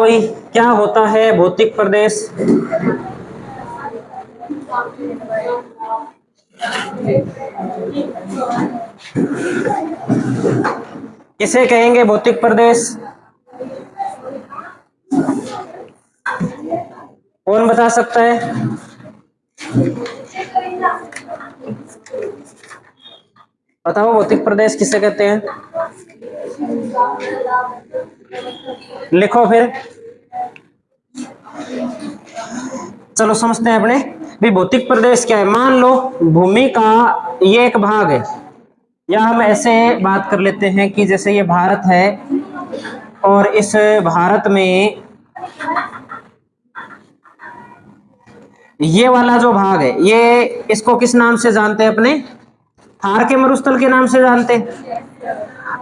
कोई, क्या होता है भौतिक प्रदेश? किसे कहेंगे भौतिक प्रदेश? कौन बता सकता है? बताओ भौतिक प्रदेश किसे कहते हैं? लिखो फिर। चलो समझते हैं अपने भी भौतिक प्रदेश क्या है। मान लो भूमि का ये एक भाग है, या हम ऐसे बात कर लेते हैं कि जैसे ये भारत है और इस भारत में ये वाला जो भाग है, ये इसको किस नाम से जानते हैं अपने? थार के मरुस्थल के नाम से जानते हैं।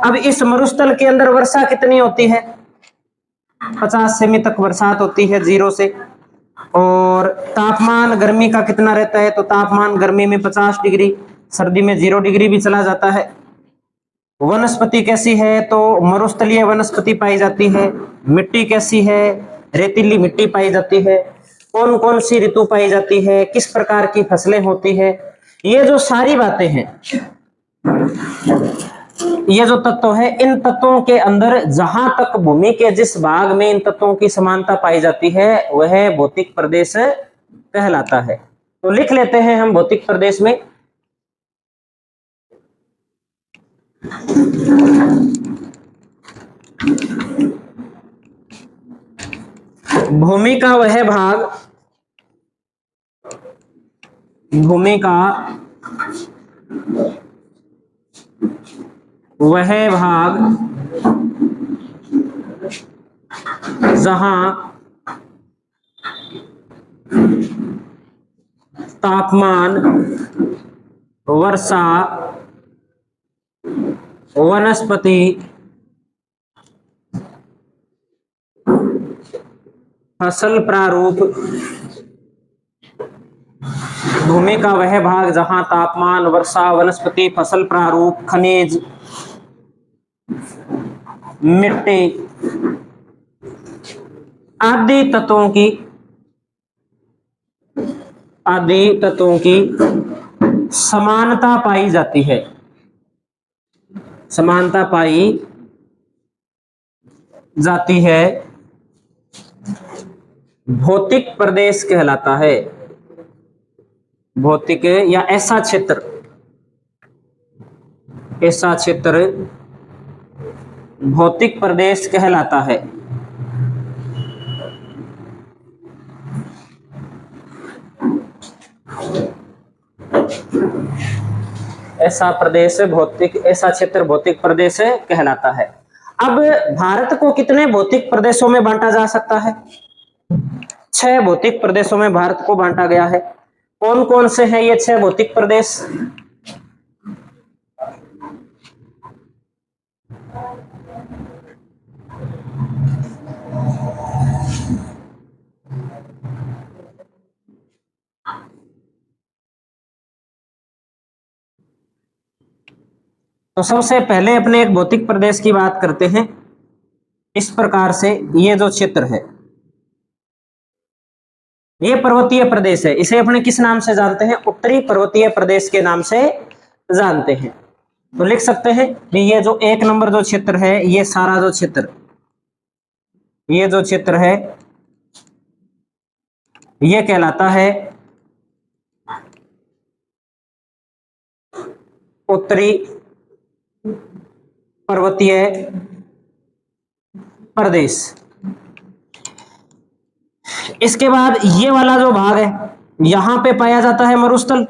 अब इस मरुस्थल के अंदर वर्षा कितनी होती है? 50 सेमी तक बरसात होती है, 0 से। और तापमान गर्मी का कितना रहता है? तो तापमान गर्मी में 50 डिग्री, सर्दी में 0 डिग्री भी चला जाता है। वनस्पति कैसी है? तो मरुस्थलीय वनस्पति पाई जाती है। मिट्टी कैसी है? रेतीली मिट्टी पाई जाती है। कौन कौन सी ऋतु पाई जाती है? किस प्रकार की फसलें होती है? ये जो सारी बातें हैं, ये जो तत्व है, इन तत्वों के अंदर जहां तक भूमि के जिस भाग में इन तत्वों की समानता पाई जाती है वह भौतिक प्रदेश कहलाता है। तो लिख लेते हैं हम भौतिक प्रदेश में भूमि का वह भाग, भूमि का वह भाग जहां तापमान, वर्षा, वनस्पति, फसल प्रारूप, भूमि का वह भाग जहां तापमान, वर्षा, वनस्पति, फसल प्रारूप, खनिज, मिट्टी आदि तत्वों की समानता पाई जाती है, समानता पाई जाती है, भौतिक प्रदेश कहलाता है। भौतिक या ऐसा क्षेत्र, ऐसा क्षेत्र भौतिक प्रदेश कहलाता है। ऐसा प्रदेश भौतिक, ऐसा क्षेत्र भौतिक प्रदेश कहलाता है। अब भारत को कितने भौतिक प्रदेशों में बांटा जा सकता है? 6 भौतिक प्रदेशों में भारत को बांटा गया है। कौन कौन से हैं ये 6 भौतिक प्रदेश? तो सबसे पहले अपने एक भौतिक प्रदेश की बात करते हैं। इस प्रकार से ये जो क्षेत्र है, ये पर्वतीय प्रदेश है। इसे अपने किस नाम से जानते हैं? उत्तरी पर्वतीय प्रदेश के नाम से जानते हैं। तो लिख सकते हैं कि ये जो 1 नंबर जो क्षेत्र है, ये सारा जो क्षेत्र, ये जो क्षेत्र है, ये कहलाता है उत्तरी पर्वतीय प्रदेश। इसके बाद ये वाला जो भाग है, यहां पे पाया जाता है मरुस्थल,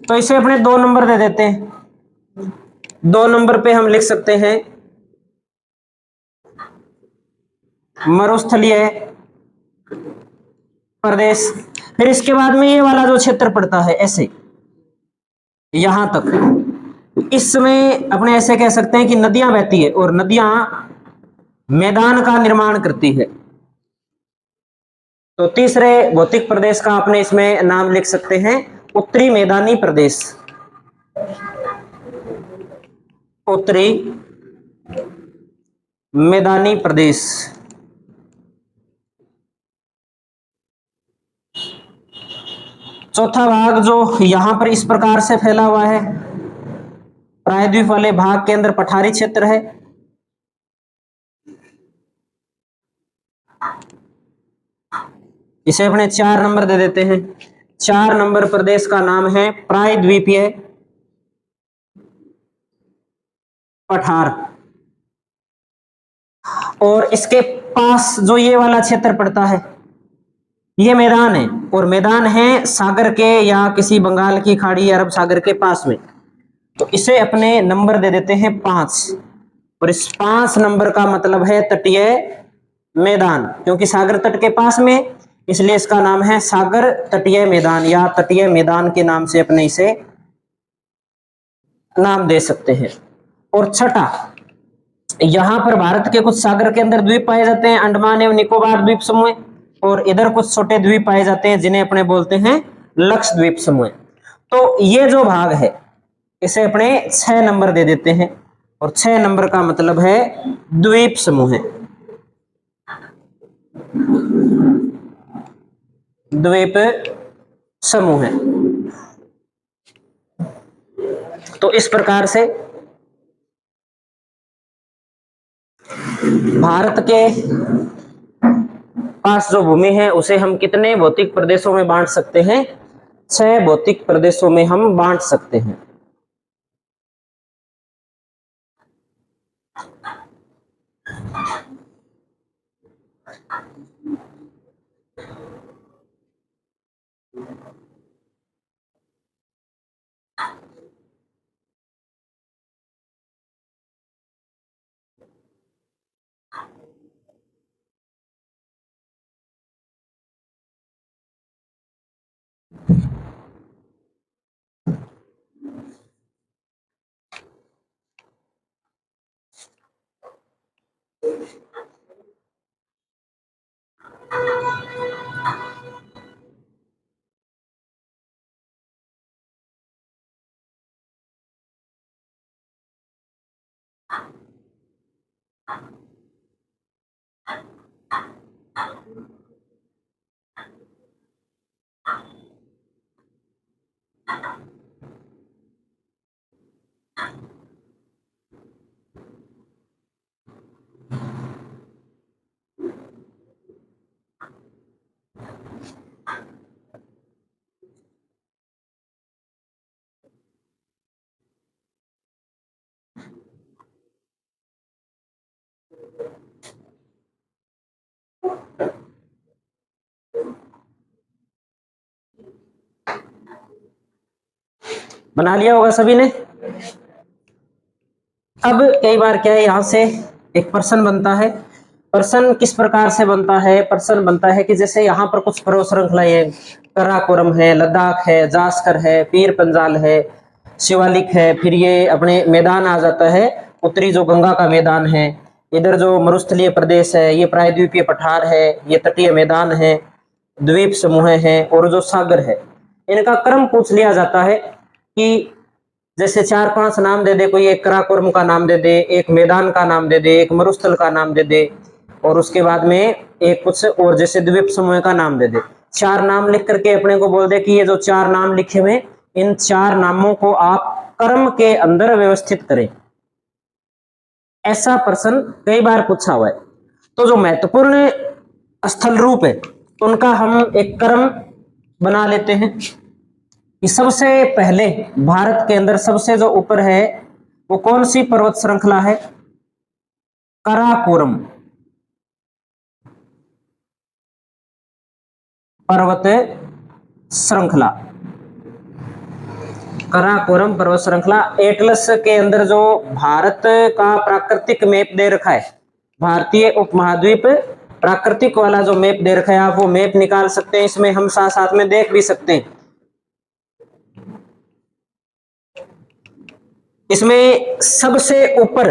तो इसे अपने 2 नंबर दे देते हैं। 2 नंबर पे हम लिख सकते हैं मरुस्थलीय प्रदेश। फिर इसके बाद में ये वाला जो क्षेत्र पड़ता है ऐसे यहां तक, इसमें अपने ऐसे कह सकते हैं कि नदियां बहती है और नदियां मैदान का निर्माण करती है। तो तीसरे भौतिक प्रदेश का अपने इसमें नाम लिख सकते हैं उत्तरी मैदानी प्रदेश। उत्तरी मैदानी प्रदेश। चौथा भाग जो यहां पर इस प्रकार से फैला हुआ है, प्रायद्वीप वाले भाग के अंदर पठारी क्षेत्र है। इसे अपने 4 नंबर दे देते हैं। 4 नंबर प्रदेश का नाम है प्रायद्वीपीय पठार। और इसके पास जो ये वाला क्षेत्र पड़ता है, ये मैदान है, और मैदान है सागर के या किसी बंगाल की खाड़ी या अरब सागर के पास में। तो इसे अपने नंबर दे देते हैं 5, और इस 5 नंबर का मतलब है तटीय मैदान, क्योंकि सागर तट के पास में, इसलिए इसका नाम है सागर तटीय मैदान, या तटीय मैदान के नाम से अपने इसे नाम दे सकते हैं। और छठा, यहां पर भारत के कुछ सागर के अंदर द्वीप पाए जाते हैं, अंडमान एवं निकोबार द्वीप समूह, और इधर कुछ छोटे द्वीप पाए जाते हैं जिन्हें अपने बोलते हैं लक्षद्वीप समूह। तो ये जो भाग है इसे अपने 6 नंबर दे देते हैं, और 6 नंबर का मतलब है द्वीप समूह। द्वीप समूह। तो इस प्रकार से भारत के पास जो भूमि है उसे हम कितने भौतिक प्रदेशों में बांट सकते हैं? 6 भौतिक प्रदेशों में हम बांट सकते हैं। बना लिया होगा सभी ने। अब कई बार क्या है, यहां से एक प्रश्न बनता है। प्रश्न किस प्रकार से बनता है? प्रश्न बनता है कि जैसे यहाँ पर कुछ पर्वत श्रृंखलाएं हैं, काराकोरम है, लद्दाख है, जास्कर है, पीर पंजाल है, शिवालिक है, फिर ये अपने मैदान आ जाता है, उत्तरी जो गंगा का मैदान है, इधर जो मरुस्थलीय प्रदेश है, ये प्रायद्वीपीय पठार है, ये तटीय मैदान है, द्वीप समूह है, और जो सागर है। इनका क्रम पूछ लिया जाता है कि जैसे 4-5 नाम दे दे, कोई एक काराकोरम का नाम दे दे, एक मैदान का नाम दे दे, एक मरुस्थल का नाम दे दे, और उसके बाद में एक कुछ और जैसे द्वीप समूह का नाम दे दे। 4 नाम लिख करके अपने को बोल दे कि ये जो 4 नाम लिखे हुए, इन 4 नामों को आप क्रम के अंदर व्यवस्थित करें। ऐसा प्रश्न कई बार पूछा हुआ है। तो जो महत्वपूर्ण स्थल रूप है उनका हम एक क्रम बना लेते हैं कि सबसे पहले भारत के अंदर सबसे जो ऊपर है वो कौन सी पर्वत श्रृंखला है? काराकोरम पर्वत श्रृंखला। काराकोरम पर्वत श्रृंखला। एटलस के अंदर जो भारत का प्राकृतिक मैप दे रखा है, भारतीय उपमहाद्वीप प्राकृतिक वाला जो मैप दे रखा है, आप वो मैप निकाल सकते हैं। इसमें हम साथ साथ में देख भी सकते हैं। इसमें सबसे ऊपर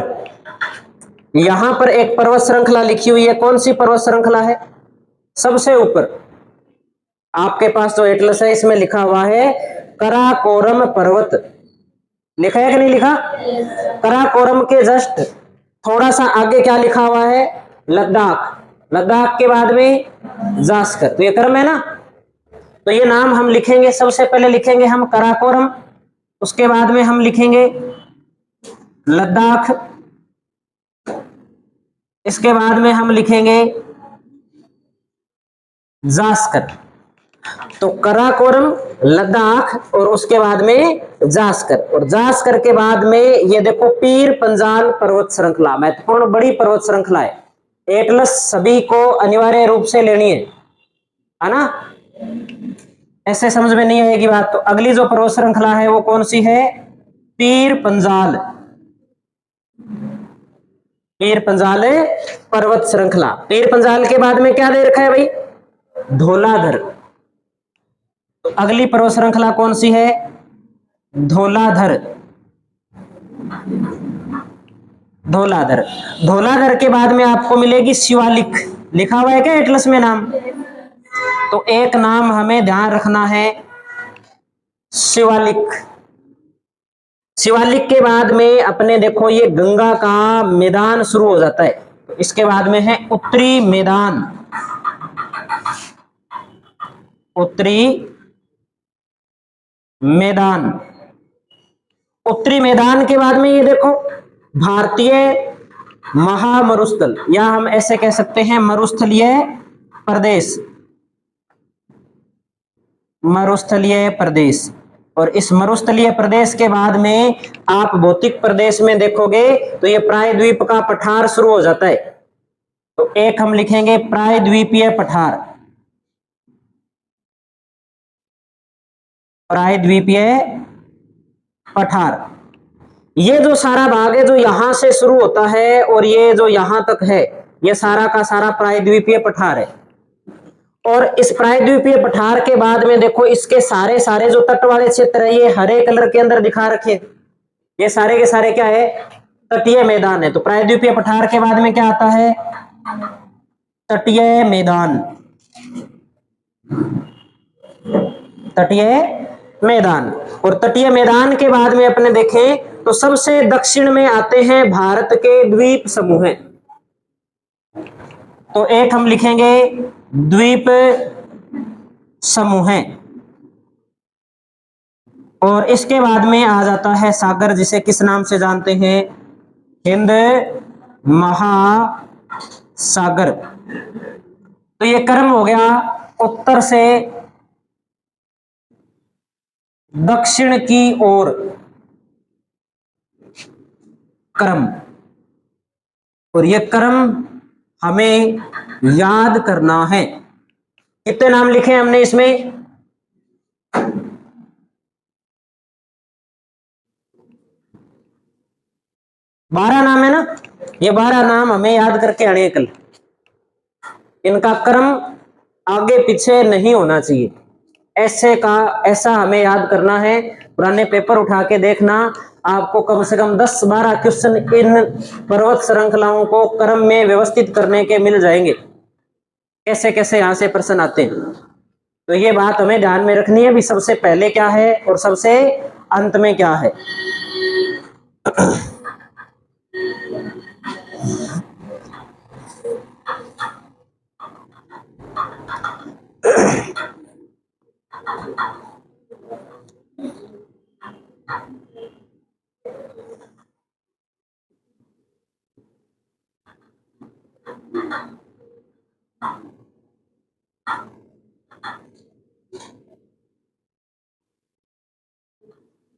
यहां पर एक पर्वत श्रृंखला लिखी हुई है। कौन सी पर्वत श्रृंखला है? सबसे ऊपर आपके पास जो एटलस है इसमें लिखा हुआ है काराकोरम पर्वत। लिखा है कि नहीं लिखा? काराकोरम के जस्ट थोड़ा सा आगे क्या लिखा हुआ है, लद्दाख, लद्दाख के बाद में जास्कर, तो ये क्रम है ना। तो ये नाम हम लिखेंगे, सबसे पहले लिखेंगे हम कराकोरम, उसके बाद में हम लिखेंगे लद्दाख, इसके बाद में हम लिखेंगे जास्कर। तो कराकोरम, लद्दाख और उसके बाद में जास्कर, और जास्कर के बाद में ये देखो पीर पंजाल पर्वत श्रृंखला, महत्वपूर्ण बड़ी पर्वत श्रृंखला है। एटलस सभी को अनिवार्य रूप से लेनी है ना, ऐसे समझ में नहीं आएगी बात। तो अगली जो पर्वत श्रृंखला है वो कौन सी है, पीर पंजाल, पीर पंजाल पर्वत श्रृंखला। पीर पंजाल के बाद में क्या दे रखा है भाई, धौलाधर। तो अगली पर्वत श्रृंखला कौन सी है, धौलाधर, धौलाधर। धौलाधर के बाद में आपको मिलेगी शिवालिक, लिखा हुआ है क्या एटलस में नाम। तो एक नाम हमें ध्यान रखना है, शिवालिक। शिवालिक के बाद में अपने देखो ये गंगा का मैदान शुरू हो जाता है, तो इसके बाद में है उत्तरी मैदान, उत्तरी मैदान। उत्तरी मैदान के बाद में ये देखो भारतीय महामरुस्थल, या हम ऐसे कह सकते हैं मरुस्थलीय प्रदेश, मरुस्थलीय प्रदेश। और इस मरुस्थलीय प्रदेश के बाद में आप भौतिक प्रदेश में देखोगे तो ये प्रायद्वीप का पठार शुरू हो जाता है। तो एक हम लिखेंगे प्रायद्वीपीय पठार, प्रायद्वीपीय पठार। ये जो सारा भाग है जो यहां से शुरू होता है और ये जो यहां तक है, ये सारा का सारा प्रायद्वीपीय पठार है। और इस प्रायद्वीपीय पठार के बाद में देखो इसके सारे सारे जो तट वाले क्षेत्र है, ये हरे कलर के अंदर दिखा रखे, ये सारे के सारे क्या है, तटीय मैदान है। तो प्रायद्वीपीय पठार के बाद में क्या आता है, तटीय मैदान, तटीय मैदान। और तटीय मैदान के बाद में अपने देखें तो सबसे दक्षिण में आते हैं भारत के द्वीप समूह। तो एक हम लिखेंगे द्वीप समूह, और इसके बाद में आ जाता है सागर, जिसे किस नाम से जानते हैं, हिंद महासागर। तो ये क्रम हो गया उत्तर से दक्षिण की ओर क्रम, और ये क्रम हमें याद करना है। कितने नाम लिखे हमने इसमें, 12 नाम है ना। ये 12 नाम हमें याद करके आने कल, इनका क्रम आगे पीछे नहीं होना चाहिए, ऐसे का ऐसा हमें याद करना है। पुराने पेपर उठा के देखना, आपको कम से कम 10-12 क्वेश्चन इन पर्वत श्रृंखलाओं को क्रम में व्यवस्थित करने के मिल जाएंगे, कैसे कैसे यहां से प्रश्न आते हैं। तो ये बात हमें ध्यान में रखनी है भी, सबसे पहले क्या है और सबसे अंत में क्या है।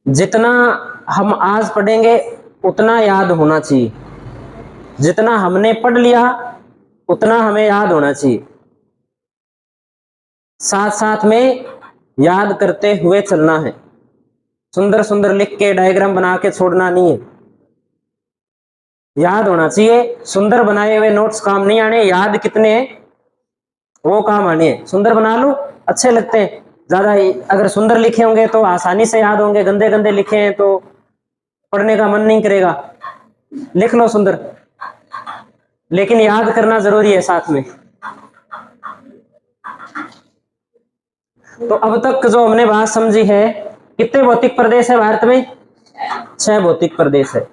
जितना हम आज पढ़ेंगे उतना याद होना चाहिए, जितना हमने पढ़ लिया उतना हमें याद होना चाहिए, साथ साथ में याद करते हुए चलना है। सुंदर सुंदर लिख के डायग्राम बना के छोड़ना नहीं है, याद होना चाहिए। सुंदर बनाए हुए नोट्स काम नहीं आने, याद कितने हैं वो काम आने हैं। सुंदर बना लो, अच्छे लगते हैं ज्यादा, अगर सुंदर लिखे होंगे तो आसानी से याद होंगे, गंदे गंदे लिखे हैं तो पढ़ने का मन नहीं करेगा। लिख लो सुंदर, लेकिन याद करना जरूरी है साथ में। तो अब तक जो हमने बात समझी है, कितने भौतिक प्रदेश है भारत में, 6 भौतिक प्रदेश है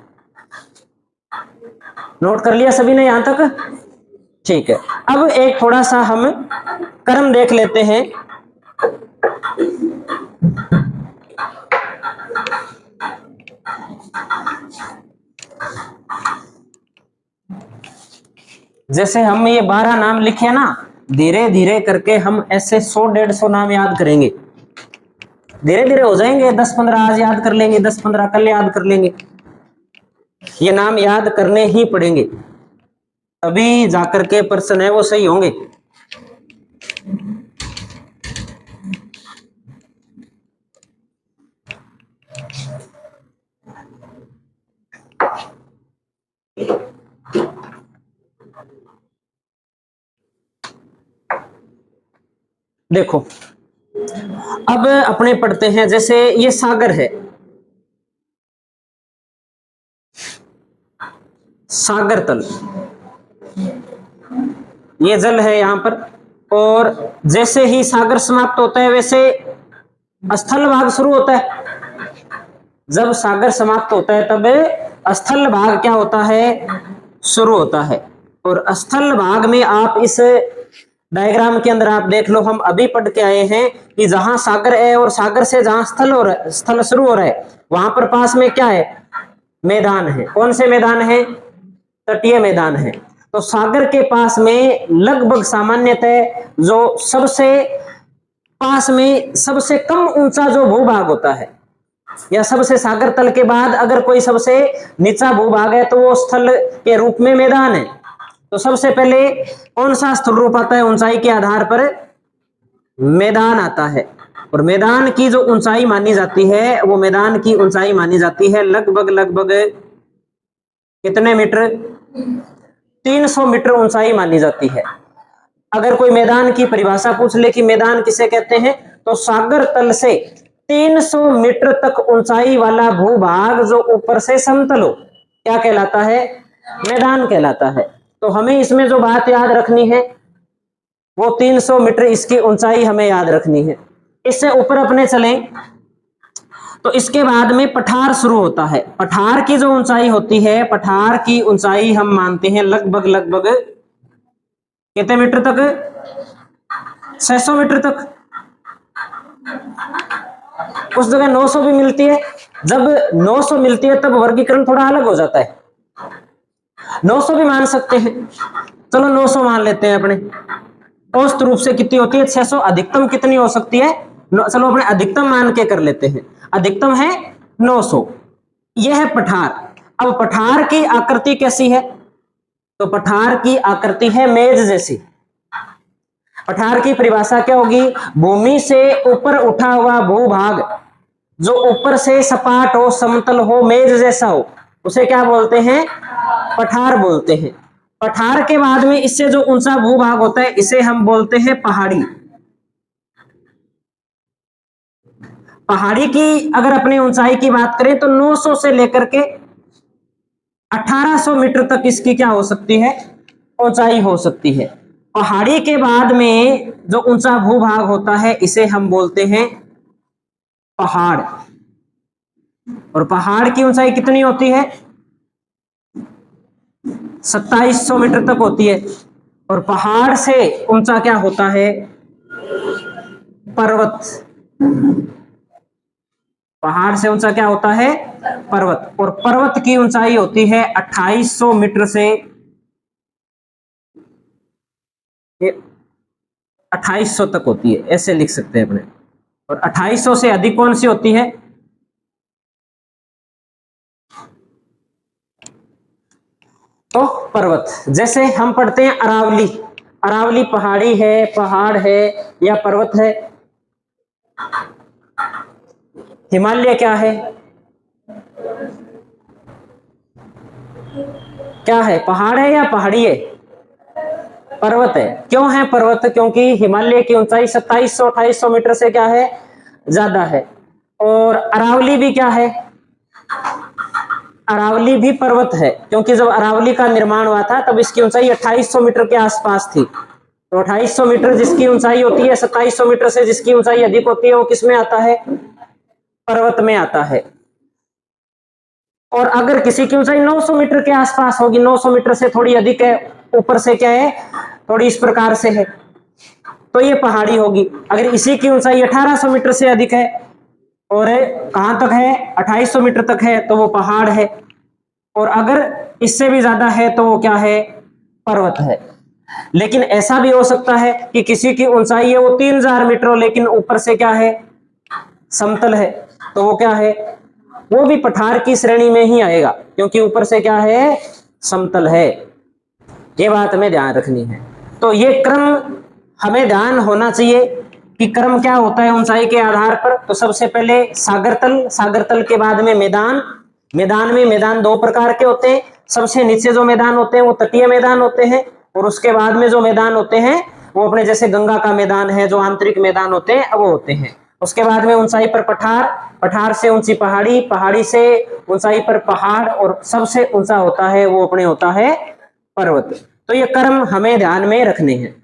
नोट कर लिया सभी ने यहां तक? ठीक है। अब एक थोड़ा सा हम क्रम देख लेते हैं। जैसे हम ये 12 नाम लिखे ना, धीरे धीरे करके हम ऐसे 100-150 नाम याद करेंगे। धीरे धीरे हो जाएंगे, 10-15 आज याद कर लेंगे, 10-15 कल याद कर लेंगे। ये नाम याद करने ही पड़ेंगे, तभी जाकर के प्रश्न है वो सही होंगे। देखो अब अपने पढ़ते हैं, जैसे ये सागर है, सागर तल, ये जल है यहां पर। और जैसे ही सागर समाप्त होता है वैसे स्थल भाग शुरू होता है। जब सागर समाप्त होता है तब स्थल भाग क्या होता है, शुरू होता है। और स्थल भाग में आप इस डायग्राम के अंदर आप देख लो, हम अभी पढ़ के आए हैं कि जहां सागर है और सागर से जहां स्थल हो रहा है, स्थल शुरू हो रहा है, वहां पर पास में क्या है, मैदान है। कौन से मैदान है, तटीय मैदान है। तो सागर के पास में लगभग सामान्यतः जो सबसे पास में सबसे कम ऊंचा जो भूभाग होता है, या सबसे सागर तल के बाद अगर कोई सबसे नीचा भूभाग है तो वो स्थल के रूप में मैदान है। तो सबसे पहले कौन सा स्थल रूप आता है ऊंचाई के आधार पर, मैदान आता है। और मैदान की जो ऊंचाई मानी जाती है, वो मैदान की ऊंचाई मानी जाती है लगभग कितने मीटर, 300 मीटर ऊंचाई मानी जाती है। अगर कोई मैदान की परिभाषा पूछ ले कि मैदान किसे कहते हैं, तो सागर तल से 300 मीटर तक ऊंचाई वाला भूभाग जो ऊपर से समतल हो, क्या कहलाता है, मैदान कहलाता है। तो हमें इसमें जो बात याद रखनी है वो 300 मीटर इसकी ऊंचाई हमें याद रखनी है। इससे ऊपर अपने चलें तो इसके बाद में पठार शुरू होता है। पठार की जो ऊंचाई होती है, पठार की ऊंचाई हम मानते हैं लगभग कितने मीटर तक, 600 मीटर तक। उस जगह 900 भी मिलती है। जब 900 मिलती है तब वर्गीकरण थोड़ा अलग हो जाता है। 900 भी मान सकते हैं, चलो 900 मान लेते हैं अपने। औसत रूप से कितनी होती है, 600। अधिकतम कितनी हो सकती है, चलो अपने अधिकतम मान के कर लेते हैं, अधिकतम है 900। यह है पठार। अब पठार की आकृति कैसी है, तो पठार की आकृति है मेज जैसी। पठार की परिभाषा क्या होगी, भूमि से ऊपर उठा हुआ भूभाग जो ऊपर से सपाट हो, समतल हो, मेज जैसा हो, उसे क्या बोलते हैं, पठार बोलते हैं। पठार के बाद में इससे जो ऊंचा भूभाग होता है इसे हम बोलते हैं पहाड़ी। पहाड़ी की अगर अपनी ऊंचाई की बात करें तो 900 से लेकर के 1800 मीटर तक इसकी क्या हो सकती है, ऊंचाई हो सकती है। पहाड़ी के बाद में जो ऊंचा भूभाग होता है इसे हम बोलते हैं पहाड़। और पहाड़ की ऊंचाई कितनी होती है, 2700 मीटर तक होती है। और पहाड़ से ऊंचा क्या होता है, पर्वत। पहाड़ से ऊंचा क्या होता है, पर्वत। और पर्वत की ऊंचाई होती है 2800 मीटर से 2800 तक होती है, ऐसे लिख सकते हैं अपने। और 2800 से अधिक कौन सी होती है, तो पर्वत। जैसे हम पढ़ते हैं अरावली, अरावली पहाड़ी है, पहाड़ है या पर्वत है। हिमालय क्या है, क्या है, पहाड़ है या पहाड़ी है, पर्वत है। क्यों है पर्वत, क्योंकि हिमालय की ऊंचाई 2700-2800 मीटर से क्या है, ज्यादा है। और अरावली भी क्या है, अरावली भी पर्वत है, क्योंकि जब अरावली का निर्माण हुआ था तब इसकी ऊंचाई 2800 मीटर के आसपास थी। तो 2800 मीटर जिसकी ऊंचाई होती है, 2700 मीटर से जिसकी ऊंचाई अधिक होती है, वो किस में आता है, पर्वत में आता है। और अगर किसी की ऊंचाई 900 मीटर के आसपास होगी, 900 मीटर से थोड़ी अधिक है, ऊपर से क्या है, थोड़ी इस प्रकार से है, तो ये पहाड़ी होगी। अगर इसी की ऊंचाई 1800 मीटर से अधिक है और कहां तक है, 2800 मीटर तक है, तो वो पहाड़ है। और अगर इससे भी ज्यादा है तो वो क्या है, पर्वत है। लेकिन ऐसा भी हो सकता है कि किसी की ऊंचाई है वो 3000 मीटर हो, लेकिन ऊपर से क्या है, समतल है, तो वो क्या है, वो भी पठार की श्रेणी में ही आएगा, क्योंकि ऊपर से क्या है, समतल है। ये बात हमें ध्यान रखनी है। तो ये क्रम हमें ध्यान होना चाहिए कि क्रम क्या होता है ऊंचाई के आधार पर। तो सबसे पहले सागर तल, सागर तल के बाद में मैदान। मैदान में मैदान दो प्रकार के होते हैं। सबसे नीचे जो मैदान होते हैं वो तटीय मैदान होते हैं, और उसके बाद में जो मैदान होते हैं वो अपने जैसे गंगा का मैदान है, जो आंतरिक मैदान होते हैं वो होते हैं। उसके बाद में ऊंचाई पर पठार, पठार से ऊंची पहाड़ी, पहाड़ी से ऊंचाई पर पहाड़, और सबसे ऊंचा होता है वो अपने होता है पर्वत। तो ये क्रम हमें ध्यान में रखने हैं।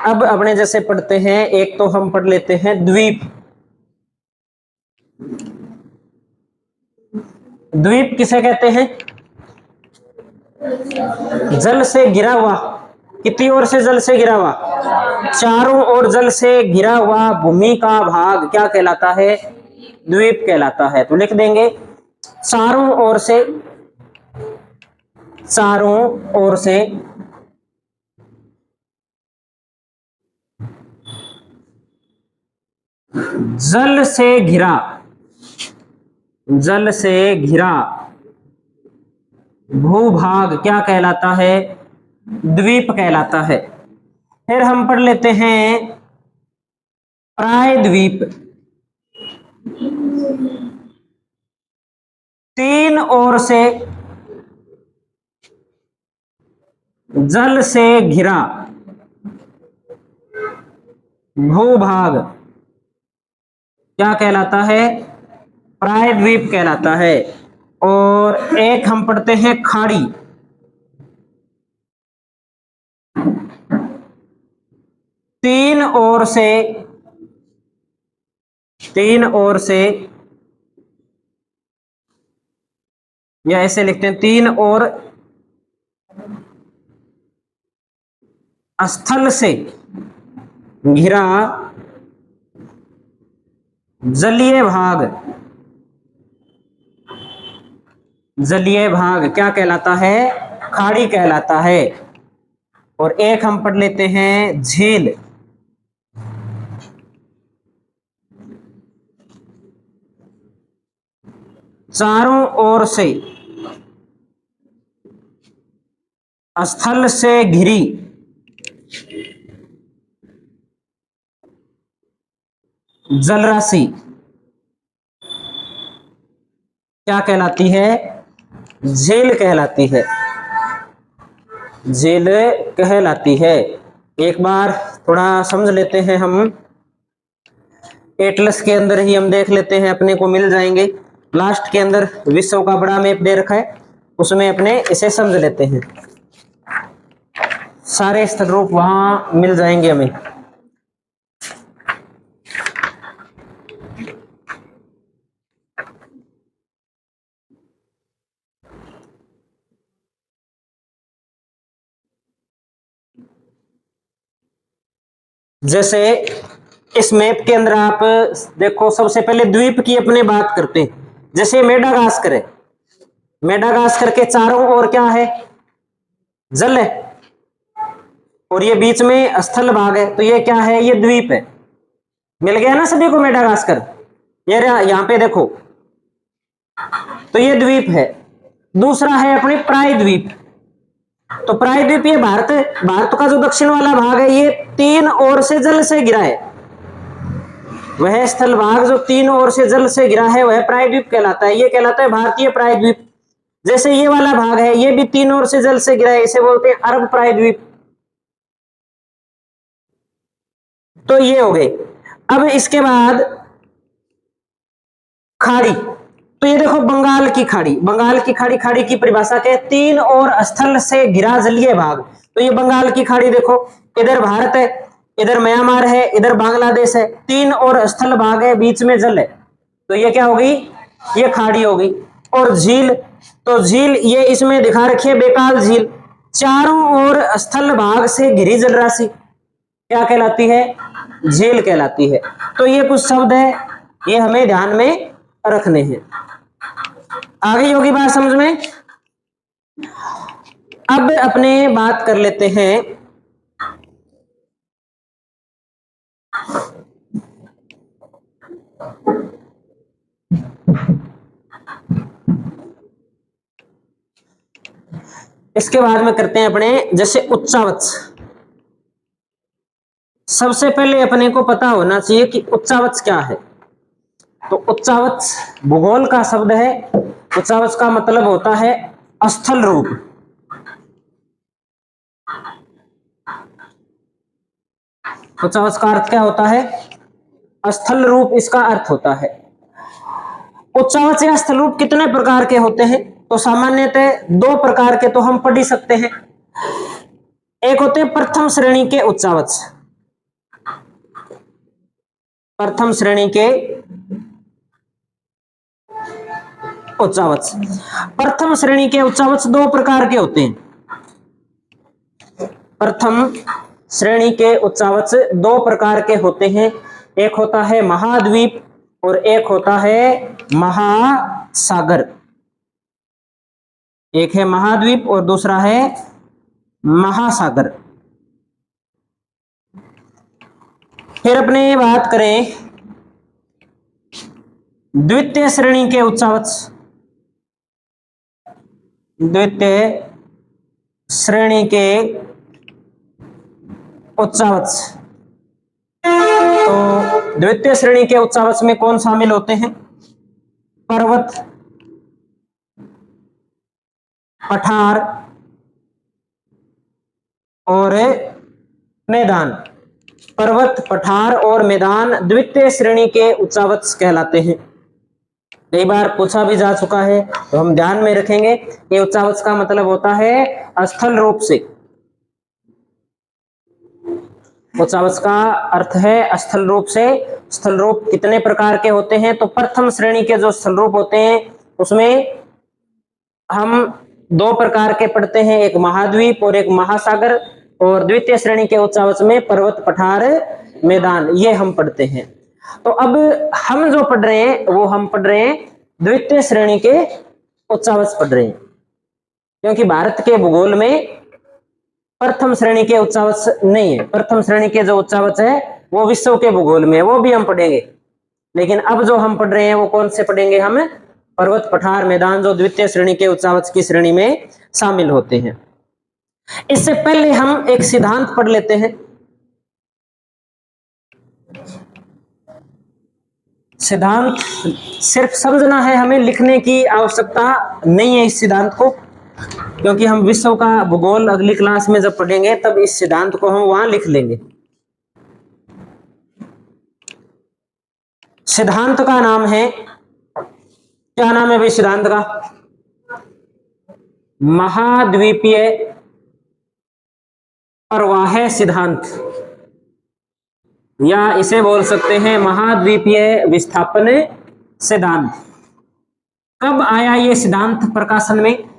अब अपने जैसे पढ़ते हैं, एक तो हम पढ़ लेते हैं द्वीप। द्वीप किसे कहते हैं, जल से घिरा हुआ, कितनी ओर से जल से घिरा हुआ, चारों ओर जल से घिरा हुआ भूमि का भाग क्या कहलाता है, द्वीप कहलाता है। तो लिख देंगे चारों ओर से, चारों ओर से जल से घिरा, जल से घिरा भूभाग क्या कहलाता है, द्वीप कहलाता है। फिर हम पढ़ लेते हैं प्रायद्वीप। तीन ओर से जल से घिरा भूभाग क्या कहलाता है, प्रायद्वीप कहलाता है। और एक हम पढ़ते हैं खाड़ी। तीन ओर से, तीन ओर से, या ऐसे लिखते हैं तीन ओर स्थल से घिरा जलीय भाग, जलीय भाग क्या कहलाता है, खाड़ी कहलाता है। और एक हम पढ़ लेते हैं झील। चारों ओर से स्थल से घिरी जलराशि क्या कहलाती है, झील कहलाती है। झील कहलाती है। एक बार थोड़ा समझ लेते हैं हम, एटलस के अंदर ही हम देख लेते हैं, अपने को मिल जाएंगे। लास्ट के अंदर विश्व का बड़ा मैप दे रखा है, उसमें अपने इसे समझ लेते हैं, सारे स्थल रूप वहां मिल जाएंगे हमें। जैसे इस मैप के अंदर आप देखो, सबसे पहले द्वीप की अपने बात करते हैं। जैसे मेडागास्कर है, मेडागास्कर के चारों ओर क्या है, जल है, और ये बीच में स्थल भाग है, तो ये क्या है, ये द्वीप है। मिल गया ना सभी को मेडागास्कर, ये यहां पे देखो, तो ये द्वीप है। दूसरा है अपने प्रायद्वीप, तो प्रायद्वीप ये भारत, भारत का जो दक्षिण वाला भाग है, ये तीन ओर से जल से घिरा है। वह स्थल भाग जो तीन ओर से जल से घिरा है, वह प्रायद्वीप कहलाता है। ये कहलाता है भारतीय प्रायद्वीप। जैसे ये वाला भाग है, ये भी तीन ओर से जल से घिरा है, इसे बोलते हैं अरब प्रायद्वीप। तो ये हो गए। अब इसके बाद खाड़ी, तो ये देखो बंगाल की खाड़ी, बंगाल की खाड़ी, खाड़ी की परिभाषा क्या है, तीन और स्थल से घिरा जलीय भाग। तो ये बंगाल की खाड़ी देखो, इधर भारत है, इधर म्यांमार है, इधर बांग्लादेश है, तीन और स्थल भाग है, बीच में जल है, तो ये क्या होगी, ये खाड़ी होगी। और झील, तो झील ये इसमें दिखा रखी है बेकाल झील, चारों ओर स्थल भाग से घिरी जल राशि क्या कहलाती है, झील कहलाती है। तो ये कुछ शब्द है, ये हमें ध्यान में रखने हैं। आगे होगी बात समझ में। अब अपने बात कर लेते हैं इसके बाद में करते हैं अपने, जैसे उच्चावच। सबसे पहले अपने को पता होना चाहिए कि उच्चावच क्या है। तो उच्चावच भूगोल का शब्द है। उच्चावच का मतलब होता है स्थल रूप। उच्चावच का अर्थ क्या होता है, स्थल रूप इसका अर्थ होता है। उच्चावच या स्थल रूप कितने प्रकार के होते हैं, तो सामान्यतः दो प्रकार के तो हम पढ़ ही सकते हैं। एक होते हैं प्रथम श्रेणी के उच्चावच, प्रथम श्रेणी के उच्चावच। प्रथम श्रेणी के उच्चावच दो प्रकार के होते हैं। प्रथम श्रेणी के उच्चावच दो प्रकार के होते हैं, एक होता है महाद्वीप और एक होता है महासागर। एक है महाद्वीप और दूसरा है महासागर। फिर अपने बात करें द्वितीय श्रेणी के उच्चावच। द्वितीय श्रेणी के उच्चावच, तो द्वितीय श्रेणी के उच्चावच में कौन शामिल होते हैं, पर्वत, पठार और मैदान। पर्वत, पठार और मैदान द्वितीय श्रेणी के उच्चावच कहलाते हैं। कई बार पूछा भी जा चुका है, तो हम ध्यान में रखेंगे। ये उच्चावच का मतलब होता है स्थल रूप से। उच्चावच का अर्थ है स्थल रूप से। स्थल रूप कितने प्रकार के होते हैं, तो प्रथम श्रेणी के जो स्थल रूप होते हैं उसमें हम दो प्रकार के पढ़ते हैं, एक महाद्वीप और एक महासागर। और द्वितीय श्रेणी के उच्चावच में पर्वत, पठार, मैदान, ये हम पढ़ते हैं। तो अब हम जो पढ़ रहे हैं वो हम पढ़ रहे हैं द्वितीय श्रेणी के उच्चावच पढ़ रहे हैं, क्योंकि भारत के भूगोल में प्रथम श्रेणी के उच्चावच नहीं है। प्रथम श्रेणी के जो उच्चावच है वो विश्व के भूगोल में है, वो भी हम पढ़ेंगे। लेकिन अब जो हम पढ़ रहे हैं वो कौन से पढ़ेंगे, हम पर्वत, पठार, मैदान, जो द्वितीय श्रेणी के उच्चावच की श्रेणी में शामिल होते हैं। इससे पहले हम एक सिद्धांत पढ़ लेते हैं। सिद्धांत सिर्फ समझना है, हमें लिखने की आवश्यकता नहीं है इस सिद्धांत को, क्योंकि हम विश्व का भूगोल अगली क्लास में जब पढ़ेंगे तब इस सिद्धांत को हम वहां लिख लेंगे। सिद्धांत का नाम है, क्या नाम है भाई सिद्धांत का? महाद्वीपीय प्रवाह सिद्धांत, या इसे बोल सकते हैं महाद्वीपीय विस्थापन सिद्धांत। कब आया ये सिद्धांत प्रकाशन में?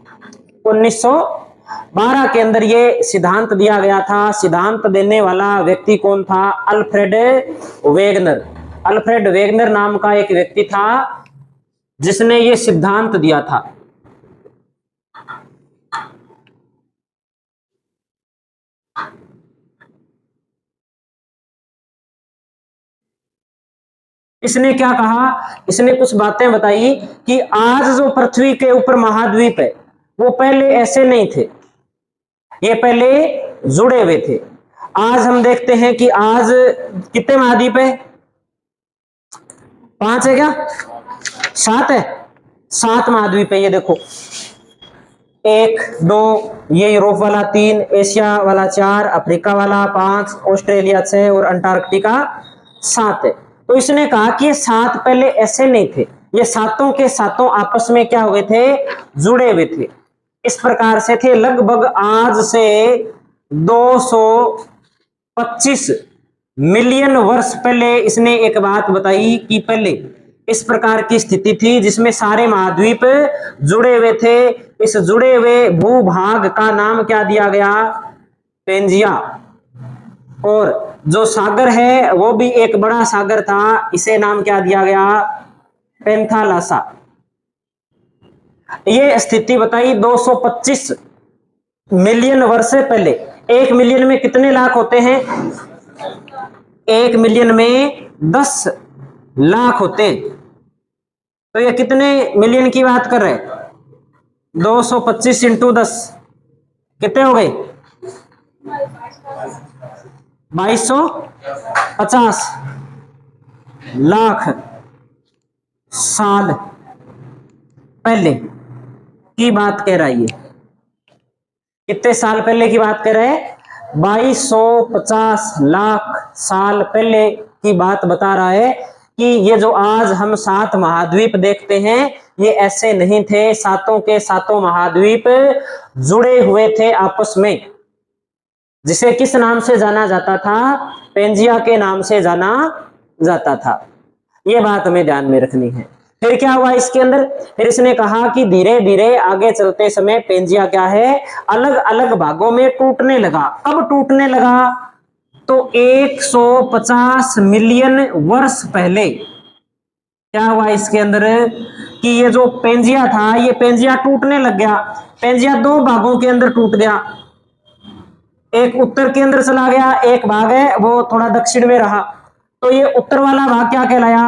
1912 के अंदर ये सिद्धांत दिया गया था। सिद्धांत देने वाला व्यक्ति कौन था? Alfred Wegener. अल्फ्रेड वेगनर नाम का एक व्यक्ति था जिसने ये सिद्धांत दिया था। इसने क्या कहा? इसने कुछ बातें बताई कि आज जो पृथ्वी के ऊपर महाद्वीप है वो पहले ऐसे नहीं थे, ये पहले जुड़े हुए थे। आज हम देखते हैं कि आज कितने महाद्वीप है? 5 है क्या? 7 है? 7 महाद्वीप है। ये देखो 1 2, ये यूरोप वाला 3, एशिया वाला 4, अफ्रीका वाला 5, ऑस्ट्रेलिया 6 और अंटार्कटिका 7 है। तो इसने कहा कि ये 7 पहले ऐसे नहीं थे, ये सातों के सातों आपस में क्या हुए थे? जुड़े हुए थे। इस प्रकार से थे। लगभग आज से 225 मिलियन वर्ष पहले इसने एक बात बताई कि पहले इस प्रकार की स्थिति थी जिसमें सारे महाद्वीप जुड़े हुए थे। इस जुड़े हुए भूभाग का नाम क्या दिया गया? पेंजिया। और जो सागर है वो भी एक बड़ा सागर था, इसे नाम क्या दिया गया? पेंथालासा। ये स्थिति बताई 225 मिलियन वर्ष से पहले। 1 मिलियन में कितने लाख होते हैं? 1 मिलियन में 10 लाख होते हैं। तो ये कितने मिलियन की बात कर रहे हैं? 225 इंटू 10 कितने हो गए? 2250 लाख साल पहले की बात कह रहा है। ये कितने साल पहले की बात कर रहे हैं? 2250 लाख साल पहले की बात बता रहा है कि ये जो आज हम 7 महाद्वीप देखते हैं ये ऐसे नहीं थे। सातों के सातों महाद्वीप जुड़े हुए थे आपस में, जिसे किस नाम से जाना जाता था? पेंजिया के नाम से जाना जाता था। ये बात हमें ध्यान में रखनी है। फिर क्या हुआ इसके अंदर? फिर इसने कहा कि धीरे धीरे आगे चलते समय पेंजिया क्या है? अलग अलग भागों में टूटने लगा। कब टूटने लगा? तो 150 मिलियन वर्ष पहले क्या हुआ इसके अंदर कि ये जो पेंजिया था ये पेंजिया टूटने लग गया। पेंजिया 2 भागों के अंदर टूट गया। एक उत्तर के अंदर चला गया, एक भाग है वो थोड़ा दक्षिण में रहा। तो ये उत्तर वाला भाग क्या कहलाया?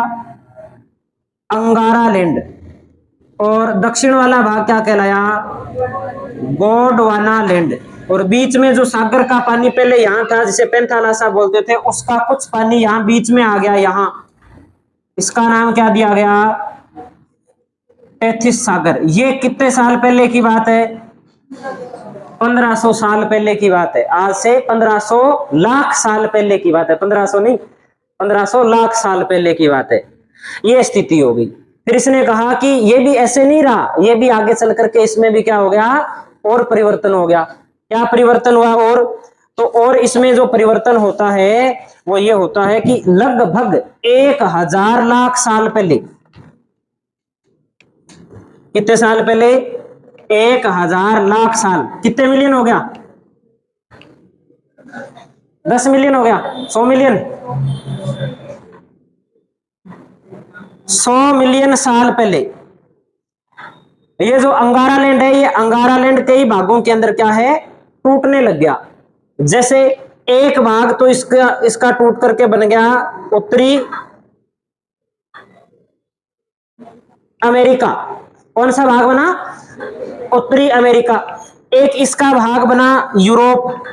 अंगारा लैंड। और दक्षिण वाला भाग क्या कहलाया? गोंडवाना लैंड। और बीच में जो सागर का पानी पहले यहां था जिसे पेंथालासा बोलते थे, उसका कुछ पानी यहां बीच में आ गया। यहां इसका नाम क्या दिया गया? टेथिस सागर। ये कितने साल पहले की बात है? 1500 साल पहले की बात है। आज से 1500 लाख साल पहले की बात है। 1500 नहीं, 1500 लाख साल पहले की बात है। ये स्थिति हो गई। फिर इसने कहा कि ये भी ऐसे नहीं रहा, ये भी आगे चल करके इसमें भी क्या हो गया? और परिवर्तन हो गया। क्या परिवर्तन हुआ? और इसमें जो परिवर्तन होता है वो ये होता है कि लगभग 1000 लाख साल पहले, कितने साल पहले? 1000 लाख साल। कितने मिलियन हो गया? 10 मिलियन हो गया? 100 मिलियन? 100 मिलियन साल पहले ये जो अंगारा लैंड है, ये अंगारा लैंड कई भागों के अंदर क्या है? टूटने लग गया। जैसे एक भाग तो इसका टूट करके बन गया उत्तरी अमेरिका। कौन सा भाग बना? उत्तरी अमेरिका। एक इसका भाग बना यूरोप,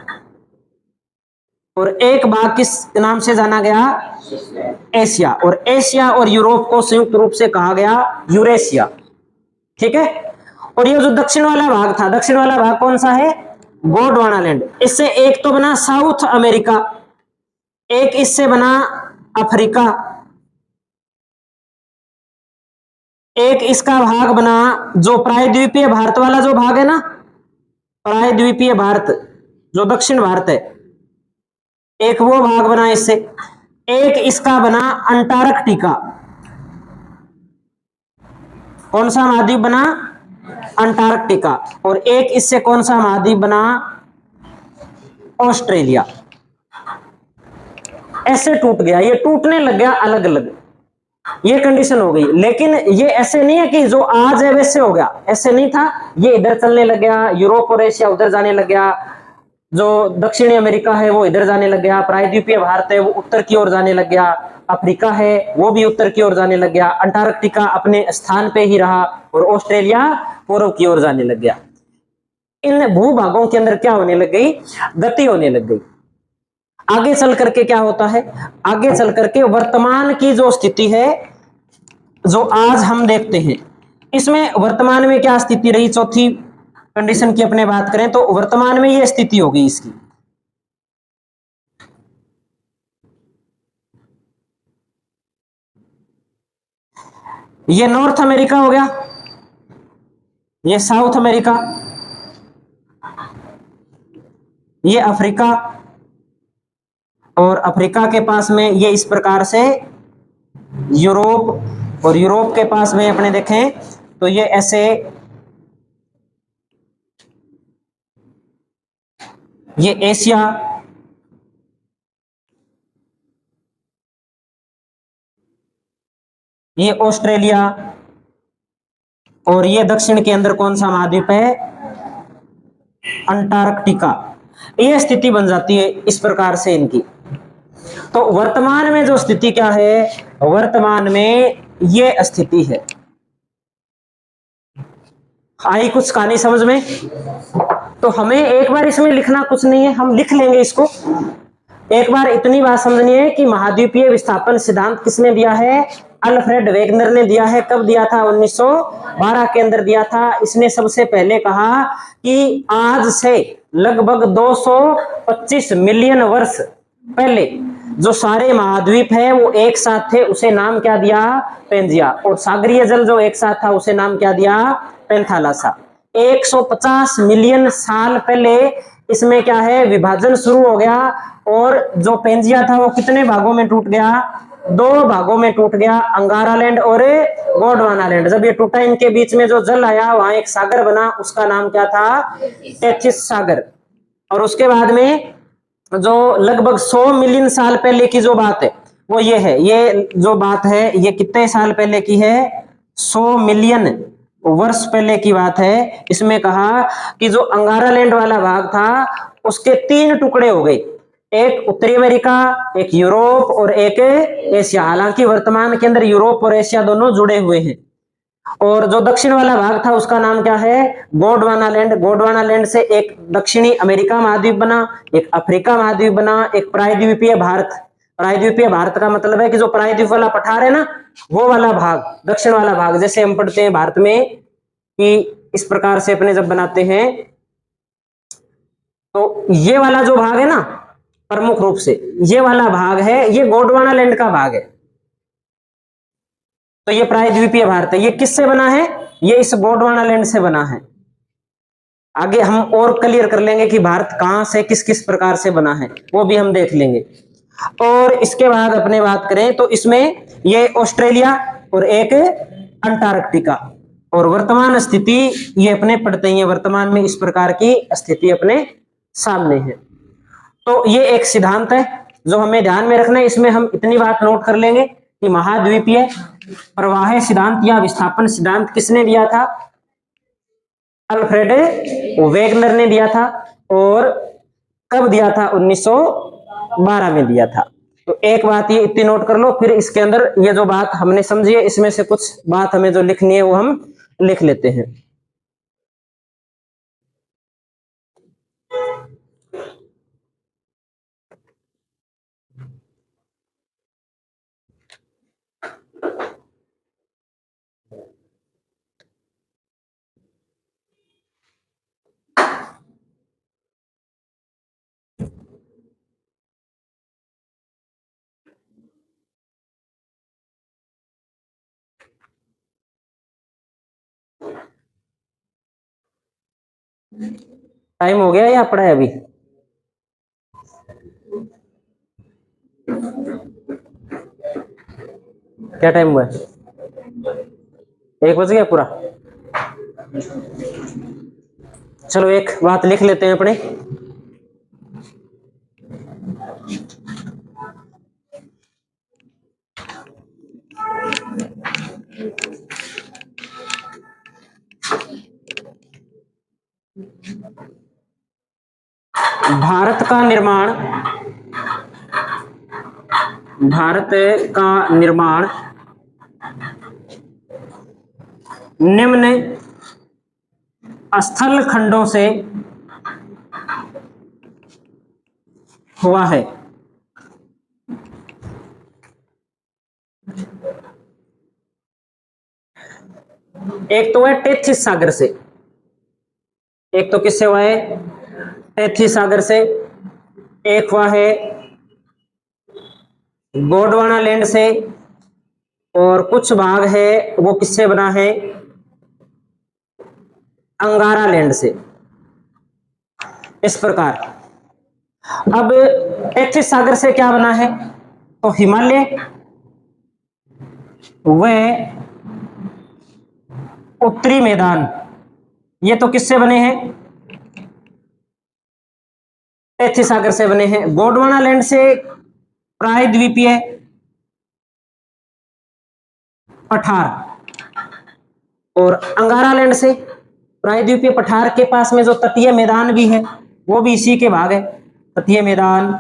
और एक भाग किस नाम से जाना गया? एशिया। और एशिया और यूरोप को संयुक्त रूप से कहा गया यूरेशिया। ठीक है। और ये जो दक्षिण वाला भाग था, दक्षिण वाला भाग कौन सा है? गोंडवाना लैंड। इससे एक तो बना साउथ अमेरिका, एक इससे बना अफ्रीका, एक इसका भाग बना जो प्रायद्वीपीय भारत वाला जो भाग है ना, प्रायद्वीपीय भारत जो दक्षिण भारत है, एक वो भाग बना इससे। एक इसका बना अंटार्कटिका। कौन सा महाद्वीप बना? अंटार्कटिका। और एक इससे कौन सा महाद्वीप बना? ऑस्ट्रेलिया। ऐसे टूट गया, ये टूटने लग गया अलग अलग, ये कंडीशन हो गई। लेकिन ये ऐसे नहीं है कि जो आज है वैसे हो गया, ऐसे नहीं था। ये इधर चलने लग गया, यूरोप और एशिया उधर जाने लग गया, जो दक्षिणी अमेरिका है वो इधर जाने लग गया, प्रायद्वीपीय भारत है वो उत्तर की ओर जाने लग गया, अफ्रीका है वो भी उत्तर की ओर जाने लग गया, अंटार्कटिका अपने स्थान पे ही रहा, और ऑस्ट्रेलिया पूर्व की ओर जाने लग गया। इन भूभागों के अंदर क्या होने लग गई? गति होने लग गई। आगे चल करके क्या होता है? आगे चल करके वर्तमान की जो स्थिति है, जो आज हम देखते हैं, इसमें वर्तमान में क्या स्थिति रही? चौथी कंडीशन की अपने बात करें तो वर्तमान में ये स्थिति होगी इसकी। ये नॉर्थ अमेरिका हो गया, ये साउथ अमेरिका, ये अफ्रीका, और अफ्रीका के पास में ये इस प्रकार से यूरोप, और यूरोप के पास में अपने देखें तो ये ऐसे, ये एशिया, ये ऑस्ट्रेलिया, और ये दक्षिण के अंदर कौन सा महाद्वीप है? अंटार्कटिका। ये स्थिति बन जाती है इस प्रकार से इनकी। तो वर्तमान में जो स्थिति क्या है? वर्तमान में ये स्थिति है। आई कुछ कहानी समझ में? तो हमें एक बार इसमें लिखना कुछ नहीं है, हम लिख लेंगे इसको। एक बार इतनी बात समझनी है कि महाद्वीपीय विस्थापन सिद्धांत किसने दिया है? अल्फ्रेड वेगनर ने दिया है। कब दिया था? 1912 के अंदर दिया था। इसने सबसे पहले कहा कि आज से लगभग 225 मिलियन वर्ष पहले जो सारे महाद्वीप है वो एक साथ थे, उसे नाम क्या दिया? पेंजिया। और सागरीय जल जो एक साथ था उसे नाम क्या दिया? पेंथालासा। 150 मिलियन साल पहले इसमें क्या है? विभाजन शुरू हो गया, और जो पेंजिया था वो कितने भागों में टूट गया? 2 भागों में टूट गया, अंगारा लैंड और गोंडवाना लैंड। जब ये टूटा, इनके बीच में जो जल आया वहां एक सागर बना, उसका नाम क्या था? टेथिस सागर। और उसके बाद में जो लगभग 100 मिलियन साल पहले की जो बात है वो ये है। ये जो बात है ये कितने साल पहले की है? 100 मिलियन वर्ष पहले की बात है। इसमें कहा कि जो अंगारा लैंड वाला भाग था उसके 3 टुकड़े हो गए, एक उत्तरी अमेरिका, एक यूरोप और एक एशिया। हालांकि वर्तमान के अंदर यूरोप और एशिया दोनों जुड़े हुए हैं। और जो दक्षिण वाला भाग था उसका नाम क्या है? गोंडवाना लैंड। गोंडवाना लैंड से एक दक्षिणी अमेरिका महाद्वीप बना, एक अफ्रीका महाद्वीप बना, एक प्रायद्वीपीय भारत। प्रायद्वीपीय भारत का मतलब है कि जो प्रायद्वीप वाला पठार है ना, वो वाला भाग, दक्षिण वाला भाग। जैसे हम पढ़ते हैं भारत में कि इस प्रकार से अपने जब बनाते हैं तो ये वाला जो भाग है ना, प्रमुख रूप से ये वाला भाग है, ये गोंडवाना लैंड का भाग है। तो ये प्रायद्वीपीय भारत है। ये किससे बना है? ये इस गोंडवाना लैंड से बना है। आगे हम और क्लियर कर लेंगे कि भारत कहां से किस किस प्रकार से बना है, वो भी हम देख लेंगे। और इसके बाद अपने बात करें तो इसमें ये ऑस्ट्रेलिया और एक अंटार्कटिका। और वर्तमान स्थिति ये अपने पढ़ते हैं, वर्तमान में इस प्रकार की स्थिति अपने सामने है। तो ये एक सिद्धांत है जो हमें ध्यान में रखना है। इसमें हम इतनी बात नोट कर लेंगे कि महाद्वीपीय प्रवाह सिद्धांत या विस्थापन सिद्धांत किसने दिया था? अल्फ्रेड वेगनर ने दिया था। और कब दिया था? 1912 में दिया था। तो एक बात ये इतनी नोट कर लो, फिर इसके अंदर ये जो बात हमने समझी है इसमें से कुछ बात हमें जो लिखनी है वो हम लिख लेते हैं। टाइम हो गया या पड़ा है अभी? क्या टाइम हुआ है? 1 बज गया पूरा। चलो एक बात लिख लेते हैं अपने। भारत का निर्माण, भारत का निर्माण निम्न स्थल खंडों से हुआ है। एक तो है टेथिस सागर से, एक तो किससे हुआ है? टेथिस सागर से। एक हुआ है गोंडवाना लैंड से, और कुछ भाग है वो किससे बना है? अंगारा लैंड से। इस प्रकार अब टेथिस सागर से क्या बना है? तो हिमालय व उत्तरी मैदान, ये तो किससे बने हैं? टेथिस सागर से बने हैं। गोंडवाना लैंड से प्रायद्वीपीय पठार, और अंगारा लैंड से प्रायद्वीपीय पठार के पास में जो तटीय मैदान भी है वो भी इसी के भाग है। तटीय मैदान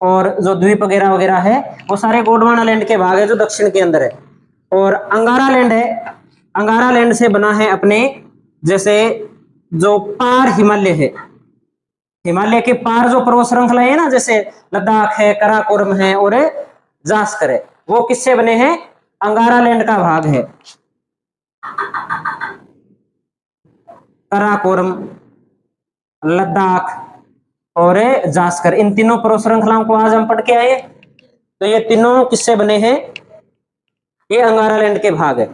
और जो द्वीप वगैरह वगैरह है वो सारे गोंडवाना लैंड के भाग है जो दक्षिण के अंदर है। और अंगारा लैंड है, अंगारा लैंड से बना है अपने, जैसे जो पार हिमालय है, हिमालय के पार जो पर्वत श्रृंखला है ना, जैसे लद्दाख है, कराकोरम है और जास्कर है, वो किससे बने हैं? अंगारा लैंड का भाग है। कराकोरम, लद्दाख और जास्कर, इन तीनों पर्वत श्रृंखलाओं को आज हम पढ़ के आए। तो ये तीनों किससे बने हैं? ये अंगारा लैंड के भाग है।